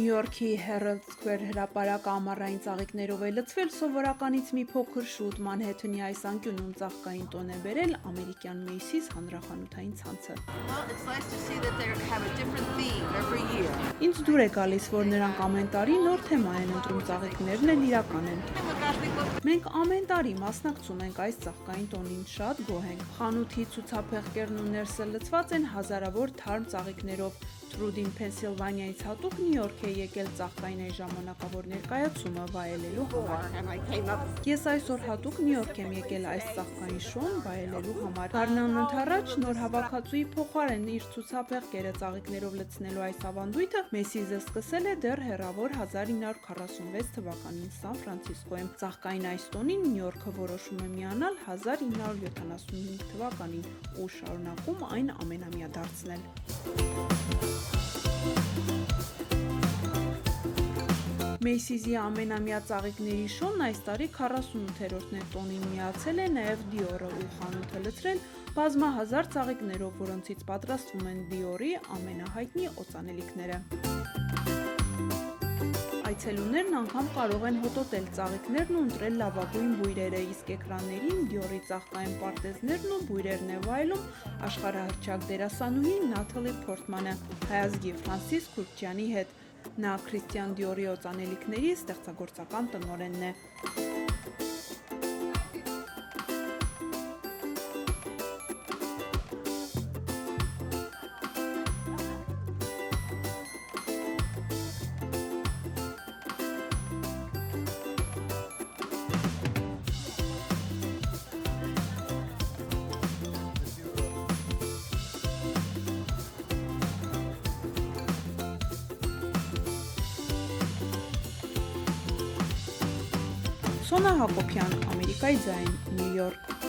Նյու Յորքի Herald Square հրապարակը ամառային ծաղիկներով է լցվել, սովորականից մի փոքր շուտ Մանհեթենի այս անկյունում ծաղկային տոն է բերել ամերիկյան Macy's հանրախանութային ցանցը։ Ինձ դուր է գալիս, որ նրանք ամեն տարի նոր թեմա են ընտրում, ծաղիկներն էլ իրական են։ Մենք ամեն տարի մասնակցում ենք այս ծաղկային տոնին, շատ գոհ ենք։ Խանութի ցուցափեղկերն ու ներսը լցված են հազարավոր թարմ ծաղիկներով։ Թրուդին Փենսիլվանիայից հատուկ Նյու Յորք է եկել ծաղկային այս ժամանակավոր ներկայացումը վայելելու համար։ Ես այսօր հատուկ Նյու Յորք եմ եկել այս ծաղկային շոուն վայելելու համար։ Գարնանոց առաջ նոր հավաքածուի փոխարեն իր ցուցափեղկերը ծաղիկներով լցնելու այս ավանդույթը Macy's-ը սկսել է դեռ հեռավոր 1946 թվականին Սան Ֆրանցիսկոյում։ Ծաղկային այս տոնին Նյու Յորքը որոշում է միանալ 1975 թվականին ու շարունակում այն ամենամյա դարձնել։ Macy's-ի ամենամյա ծաղիկների շոուն այս տարի 48-րդն է, տոնին միացել է նաև Dior-ը ու խանութը լցրել բազմահազար ծաղիկներով, որոնցից պատրաստվում են Dior-ի ամենահայտնի օծանելիքները։ Այցելուներն անգամ կարող են հոտոտել ծաղիկներն ու ընտրել լավագույն բույրերը, իսկ էկրաններին Dior-ի ծաղկային պարտեզներն ու բույրերն է վայելում աշխարհահռչակ դերասանուհի Նաթալի Փորտմանը հայազգի Ֆրանսիս Քուրքյանի հետ։ Նա Քրիստիան Dior-ի օծանելիքների ստեղծագործական տնօրենն է։ Սոնա Հակոբյան, Ամերիկայի ձայն, Նյու Յորք։